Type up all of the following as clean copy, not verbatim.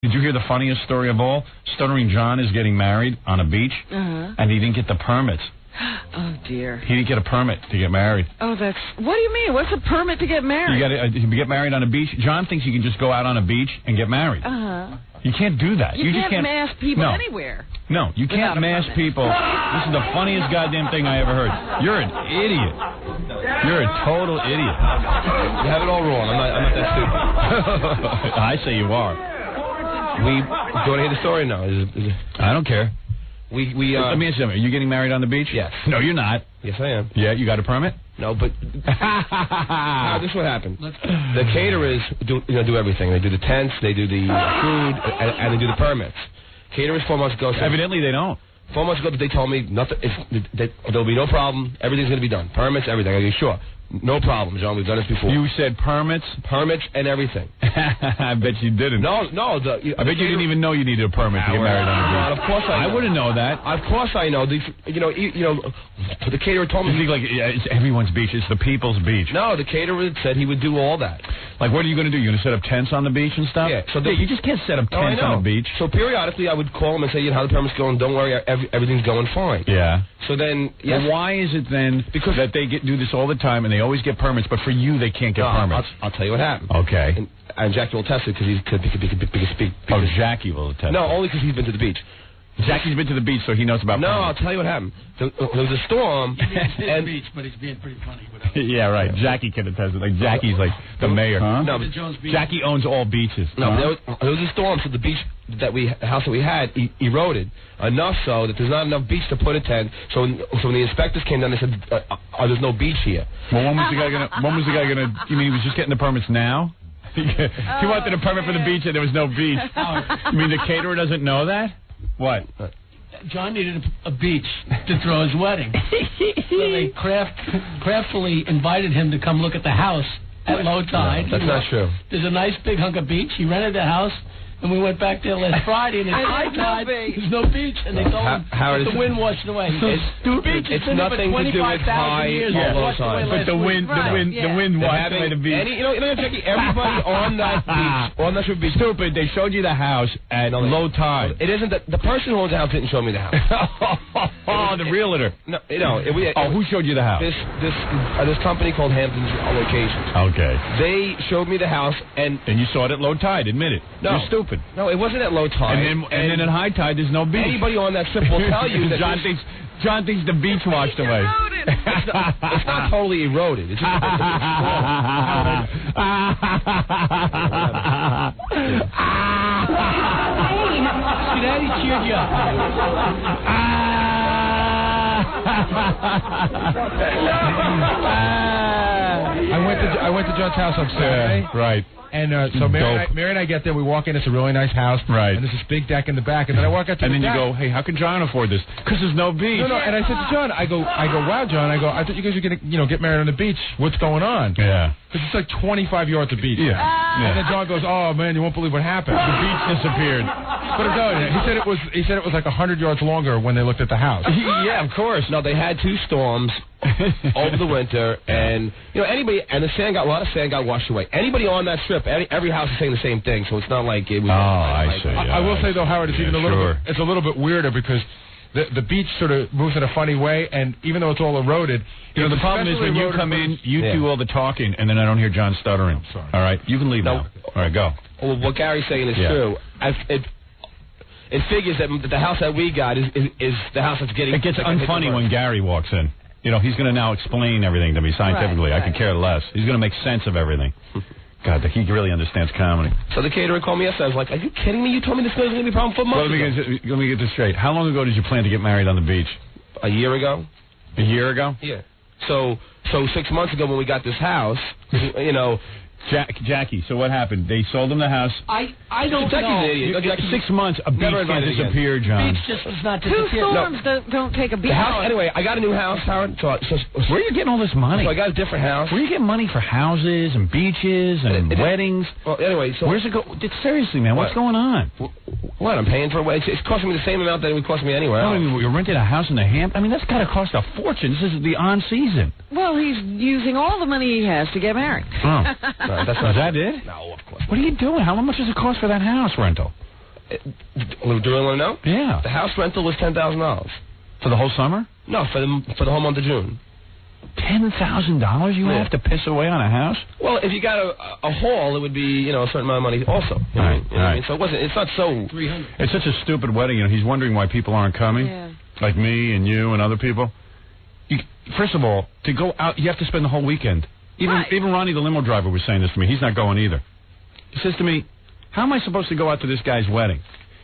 Did you hear the funniest story of all? Stuttering John is getting married on a beach, and he didn't get the permits. Oh, dear. He didn't get a permit to get married. Oh, that's... What do you mean? What's a permit to get married? You get married on a beach. John thinks you can just go out on a beach and get married. You can't do that. You just can't mass people anywhere. No, you can't mass people. This is the funniest goddamn thing I ever heard. You're an idiot. You're a total idiot. You have it all wrong. I'm not that stupid. I say you are. Do you want to hear the story now? I don't care. Let me ask you something. Are you getting married on the beach? Yes. No, you're not. Yes, I am. Yeah, you got a permit? No, but now, this is what happened. The caterers do everything. They do the tents, they do the food, and they do the permits. Caterers 4 months ago. Evidently, they don't. 4 months ago, they told me nothing. There'll be no problem. Everything's going to be done. Permits, everything. Are you sure? No problem, John. We've done this before. You said permits? Permits and everything. I bet you didn't. No. I bet you didn't even know you needed a permit to get married on the beach. Of course I know. I wouldn't know that. Of course I know. The caterer told me. You think like it's everyone's beach. It's the people's beach. No, the caterer said he would do all that. Like, what are you going to do? You're going to set up tents on the beach and stuff? Yeah. So you just can't set up tents on the beach. So periodically I would call him and say, how the permit's going? Don't worry, everything's going fine. Yeah. So then, yes. Well, why is it then that they do this all the time and they always get permits, but for you they can't get permits? I'll tell you what happened. Okay. And Jackie will attest it because he could speak. Oh, Jackie will attest. No, only because he's been to the beach. Jackie's been to the beach, so he knows about permits. I'll tell you what happened. There was a storm. He didn't see the beach, but he's being pretty funny. Yeah, right. Jackie can attest it. Like, Jackie's like the mayor. Huh? No, Jackie owns all beaches. No, there was a storm, so the beach the house that we had eroded enough so that there's not enough beach to put a tent. So when the inspectors came down, they said, there's no beach here. Well, when was the guy gonna? You mean he was just getting the permits now? He wanted a permit for the beach and there was no beach. You mean the caterer doesn't know that? What? John needed a beach to throw his wedding. So they craftfully invited him to come look at the house at low tide. No, that's not true. There's a nice big hunk of beach. He rented the house. And we went back there last Friday, and at high tide, there's no beach, and they told him the wind washed it away. It's nothing to do with high or low tide. But the wind washed away the beach. Jackie, everybody on that beach, stupid. They showed you the house at low tide. It isn't the person who owns the house didn't show me the house. The realtor. No, who showed you the house? This company called Hampton's Location. Okay. They showed me the house, and you saw it at low tide. Admit it. No. You're stupid. No, it wasn't at low tide. And then at high tide, there's no beach. Anybody on that strip will tell you that John thinks the beach washed away. It's not totally eroded. It's just a bit See, Daddy cheered you up. I went to John's house upstairs. Right. And so Mary and I get there. We walk in. It's a really nice house. Right. And there's this big deck in the back. And then I walk out to the deck. And then you go, hey, how can John afford this? Because there's no beach. No. And I said to John, I go, wow, John. I thought you guys were going to, get married on the beach. What's going on? Yeah. Because it's like 25 yards of beach. Yeah. And then John goes, oh, man, you won't believe what happened. The beach disappeared. But he said it was like 100 yards longer when they looked at the house. Yeah, of course. No, they had 2 storms over the winter, and anybody, and a lot of sand got washed away. Anybody on that strip, every house is saying the same thing, so it's not like it was. I see. I will say though, Howard, it's even a little bit. It's a little bit weirder because the beach sort of moves in a funny way, and even though it's all eroded, the problem is when you come in, you do all the talking, and then I don't hear John stuttering. I'm sorry. All right, you can leave now. All right, go. Well, what Gary's saying is true. It figures that the house that we got is the house that's getting. It gets unfunny when Gary walks in. He's going to now explain everything to me scientifically. Right. I could care less. He's going to make sense of everything. God, he really understands comedy. So the caterer called me yesterday. I was like, are you kidding me? You told me this was going to be a problem for months ago. Let me get this straight. How long ago did you plan to get married on the beach? A year ago. A year ago? Yeah. So 6 months ago when we got this house, Jackie, so what happened? They sold him the house. I don't know. 6 months, a beach can't disappear, John. Beach just does not disappear. 2 storms don't take a beach. The house, anyway, I got a new house, Howard. So where are you getting all this money? So I got a different house. Where are you getting money for houses and beaches and weddings? Well, anyway, so where's it go? Seriously, man, what's going on? What? I'm paying for it. It's costing me the same amount that it would cost me anywhere else. You're renting a house in the Hamptons. I mean, that's got to cost a fortune. This is the on season. Well, he's using all the money he has to get married. Oh, is that it? No, of course. What are you doing? How much does it cost for that house rental? Do you want to know? Yeah. The house rental was $10,000. For the whole summer? No, for the whole month of June. $10,000 you have to piss away on a house? Well, if you got a hall, it would be a certain amount of money also. You know what I mean? So it's not so. 300. It's such a stupid wedding. He's wondering why people aren't coming, like me and you and other people. First of all, to go out, you have to spend the whole weekend. Even Ronnie, the limo driver, was saying this to me. He's not going either. He says to me, "How am I supposed to go out to this guy's wedding?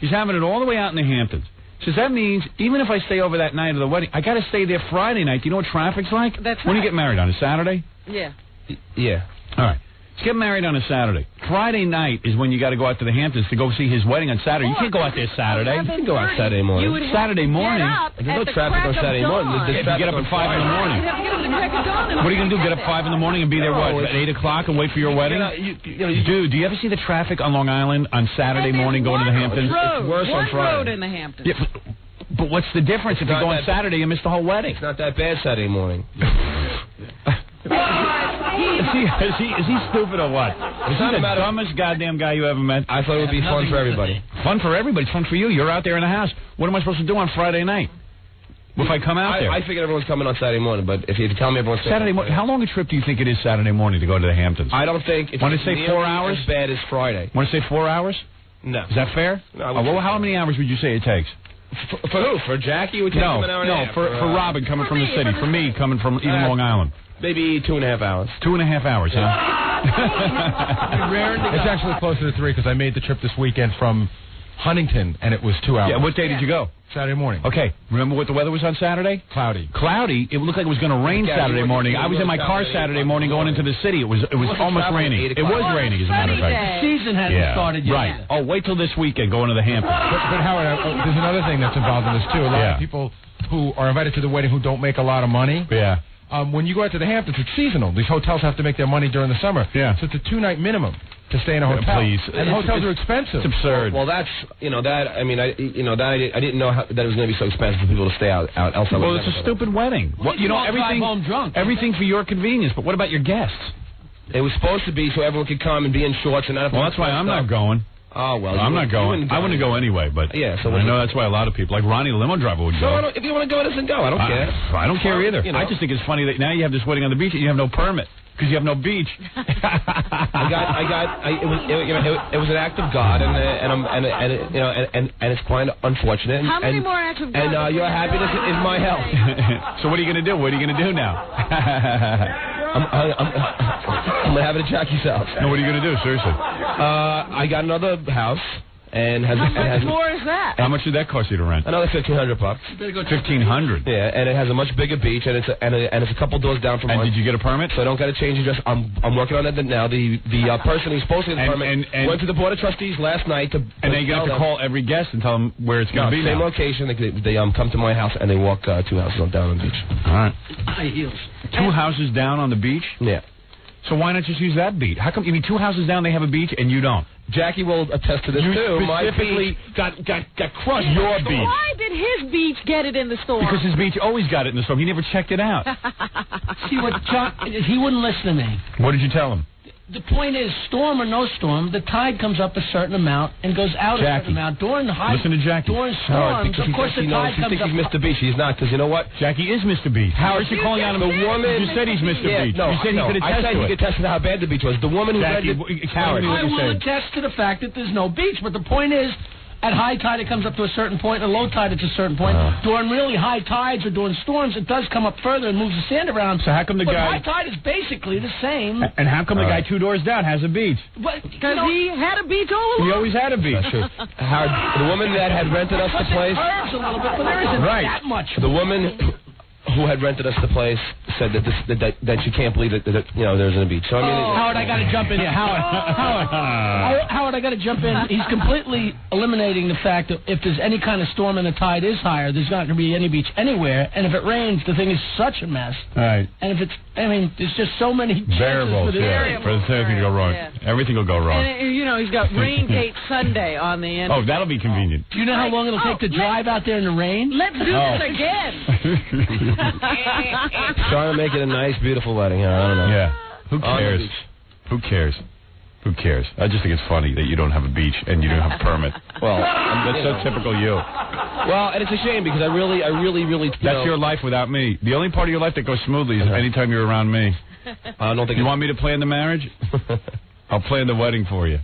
He's having it all the way out in the Hamptons." Says that means even if I stay over that night of the wedding, I got to stay there Friday night. Do you know what traffic's like? That's when you get married on a Saturday? Yeah. Yeah. All right. Let's get married on a Saturday. Friday night is when you got to go out to the Hamptons to go see his wedding on Saturday. You can't go out there Saturday. You can go out Saturday morning. Saturday morning. There's no traffic on Saturday morning. You have to get up at 5 in the morning. You have to get up at the crack of dawn. What are you going to do? Get up 5 in the morning and be there, at 8 o'clock and wait for your wedding? Dude, do you ever see the traffic on Long Island on Saturday morning going to the Hamptons? It's worse on Friday. road in the Hamptons. Yeah, but what's the difference? If you go on Saturday, you miss the whole wedding. It's not that bad Saturday morning. Is he stupid or what? Is he the dumbest goddamn guy you ever met? I thought it would be fun for everybody. Fun for everybody. It's fun for you. You're out there in the house. What am I supposed to do on Friday night? If I come out there? I figured everyone's coming on Saturday morning, but if you tell me everyone's Saturday morning, how long a trip do you think it is Saturday morning to go to the Hamptons? I don't think it's Want to say 4 hours? As bad as Friday. Want to say 4 hours? No. Is that fair? No. Well, how many hours would you say it takes? For who? For Jackie? It would take him an hour and a half. For Robin coming from the city. For me coming from even Long Island. Maybe 2.5 hours. 2.5 hours, huh? It's actually closer to 3 because I made the trip this weekend from Huntington, and it was 2 hours. Yeah, what day did you go? Saturday morning. Okay. Remember what the weather was on Saturday? Cloudy. Cloudy. It looked like it was going to rain Saturday morning. I was in my car Saturday morning going into the city. It was almost raining. It was raining, as a matter of fact. The season hasn't started yet. Right. Oh, wait till this weekend going to the Hamptons. But Howard, there's another thing that's involved in this, too. A lot of people who are invited to the wedding who don't make a lot of money. Yeah. When you go out to the Hamptons, it's seasonal. These hotels have to make their money during the summer. Yeah. So it's a 2-night minimum to stay in a hotel. Please. And hotels are expensive. It's absurd. Well, that's I didn't know that it was going to be so expensive for people to stay out elsewhere. Well, it's a stupid wedding. Well, everything home drunk. Everything for your convenience. But what about your guests? It was supposed to be so everyone could come and be in shorts and not have. Well, that's why I'm not going. Oh, well. I'm not going. I wouldn't go anyway, but yeah, so I know that's why a lot of people, like Ronnie the limo driver, would go. So if you want to go, doesn't go. I don't care. I don't care either. I just think it's funny that now you have this wedding on the beach and you have no permit because you have no beach. It was an act of God, and it's quite unfortunate. How many more acts of God? And your happiness is my health. So what are you going to do? What are you going to do now? I'm gonna have it at Jackie's house. No, what are you gonna do? Seriously? I got another house, and how much more is that? How much did that cost you to rent? Another $1,500. $1,500. Yeah, and it has a much bigger beach, and it's a couple doors down from. And did you get a permit? So I don't got to change address. I'm working on that now. The person who's supposed to get the permit went to the board of trustees last night and then you have to call every guest and tell them where it's going to be. Same now. location. They come to my house and they walk 2 houses down on the beach. All right. High heels. 2 houses down on the beach? Yeah. So why not just use that beach? How come you mean 2 houses down they have a beach and you don't? Jackie will attest to this too. My specifically got crushed. Your beach. Why did his beach get it in the storm? Because his beach always got it in the storm. He never checked it out. See what John? He wouldn't listen to me. What did you tell him? The point is, storm or no storm, the tide comes up a certain amount and goes out a certain amount. During the high, listen to Jackie. During storms, of course, the tide comes up. He thinks he's Mr. Beach. He's not, because you know what? Jackie is Mr. Beach. How is she calling out him? The woman. You said he's Mr. Beach. No, you said he could attest I said he could attest to how bad the beach was. The woman who Jackie, Howard, I will attest to the fact that there's no beach, but the point is, at high tide, it comes up to a certain point. At low tide, it's a certain point. During really high tides or during storms, it does come up further and moves the sand around. So how come the guy... high tide is basically the same. And how come the guy 2 doors down has a beach? Because he had a beach all along. He always had a beach. Howard, the woman that had rented us the place... Curves a little bit, but there isn't that much. The woman who had rented us the place said that she can't believe that there isn't a beach. So I mean, Howard, I got to jump in here. Howard, I got to jump in. He's completely eliminating the fact that if there's any kind of storm and the tide is higher, there's not going to be any beach anywhere. And if it rains, the thing is such a mess. Right. And if it's, there's just so many variables. For everything to go wrong. Yeah. Everything will go wrong. And he's got rain date Sunday on the end. Oh, that'll be convenient. Do you know how long it'll take to drive out there in the rain? Let's do this again. Trying to make it a nice, beautiful wedding. I don't know. Yeah. Who cares? Who cares? Who cares? I just think it's funny that you don't have a beach and you don't have a permit. Well, that's so typical you. Well, and it's a shame because I really. That's your life without me. The only part of your life that goes smoothly is anytime you're around me. I don't think. You want me to plan the marriage? I'll plan the wedding for you.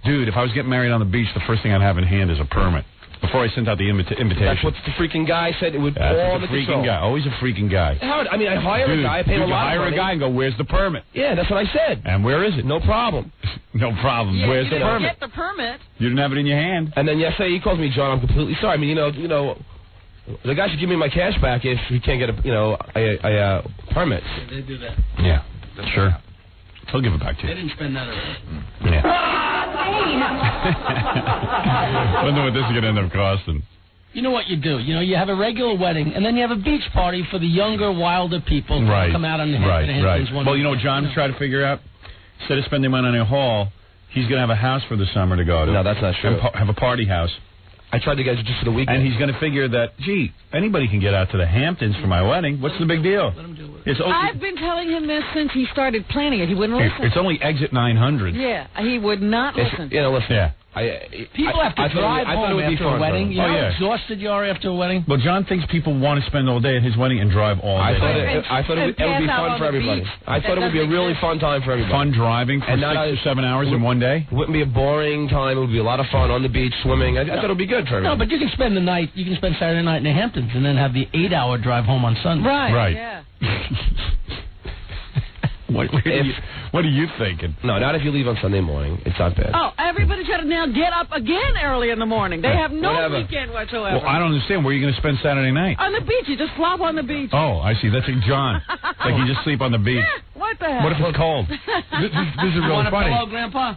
Dude, if I was getting married on the beach, the first thing I'd have in hand is a permit. Before I sent out the invitation. That's what the freaking guy said. It would all the freaking guy. Always a freaking guy. Howard, I mean, I hire a guy. I pay a lot of money. You hire a guy and go, where's the permit? Yeah, that's what I said. And where is it? No problem. No problem. Yeah, where's the permit? You get the permit. You didn't have it in your hand. And then yesterday he calls me, John, I'm completely sorry. I mean, you know, the guy should give me my cash back if he can't get a permit. They do that. Yeah, sure. He'll give it back to you. They didn't spend that already. Yeah. Wonder what this is going to end up costing. You know what you do? You know, you have a regular wedding, and then you have a beach party for the younger, wilder people who come out on the Hamptons. Well, you know what John's trying to figure out? Instead of spending money on a hall, he's going to have a house for the summer to go to. No, that's not true. Have a party house. I tried to get it just for the weekend. And he's going to figure that, gee, anybody can get out to the Hamptons for my wedding. What's the big deal? Let him do it. I've been telling him this since he started planning it. He wouldn't listen. It's only exit 900. Yeah, he would not listen. You know, listen. Yeah. People have to drive home after a wedding. You know how exhausted you are after a wedding? Well, John thinks people want to spend all day at his wedding and drive all day. I thought it would be fun for everybody. I thought it would be a really fun time for everybody. Fun driving for 6 or 7 hours in one day? It wouldn't be a boring time. It would be a lot of fun on the beach, swimming. I thought it would be good for everybody. No, but you can spend the night. You can spend Saturday night in the Hamptons and then have the 8-hour drive home on Sunday. Right. Yeah. What are you thinking? No, not if you leave on Sunday morning. It's not bad. Oh, everybody's got to now get up again early in the morning. They have no weekend whatsoever. Well, I don't understand. Where are you going to spend Saturday night? On the beach. You just flop on the beach. Oh, I see. That's like John. Like you just sleep on the beach. Yeah, what the hell? What if it's cold? This is really funny. Hello, Grandpa?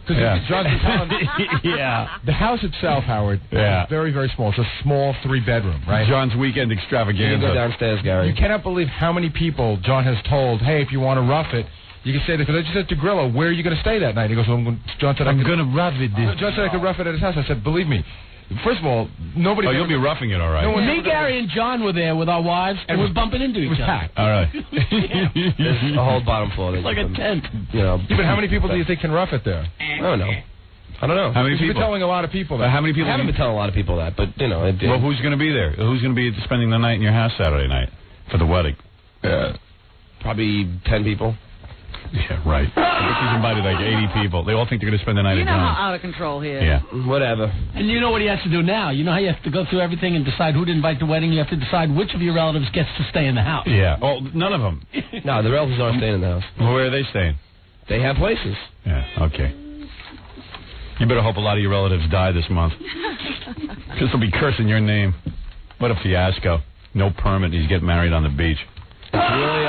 Yeah. The house itself, Howard, is very, very small. It's a small 3-bedroom, right? John's weekend extravaganza. You go downstairs, Gary. You cannot believe how many people John has told, hey, if you want to rough it, you can stay there. Because I just said to Grillo, where are you going to stay that night? He goes, well, John said I'm going to rough it. John said I could rough it at his house. I said, believe me. First of all, nobody... Oh, you'll be roughing it, all right. Me, Gary, and John were there with our wives, and we're bumping into each other. All right. There's a whole bottom floor. It's like a tent. You know. Yeah, but how many people do you think can rough it there? I don't know. I don't know. How many people? You've been telling a lot of people that. How many people? I haven't been telling a lot of people that, but, you know. Well, who's going to be there? Who's going to be spending the night in your house Saturday night for the wedding? Probably 10 people. Yeah, right. He's invited like 80 people. They all think they're going to spend the night at John's. You know how out of control he is. Yeah. Whatever. And you know what he has to do now. You know how you have to go through everything and decide who to invite to the wedding? You have to decide which of your relatives gets to stay in the house. Yeah. Oh, none of them. No, the relatives aren't staying in the house. Well, where are they staying? They have places. Yeah, okay. You better hope a lot of your relatives die this month. Because they'll be cursing your name. What a fiasco. No permit. He's getting married on the beach. Really,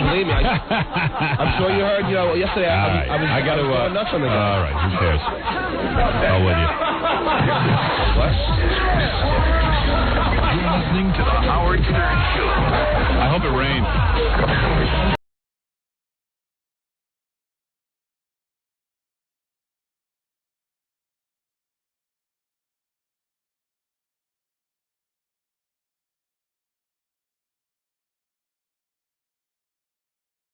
believe me, I'm sure you heard, yesterday I got to nuts on the guy. All right, who cares? I'll with you. What? You're listening to the Howard Stern Show. I hope it rains.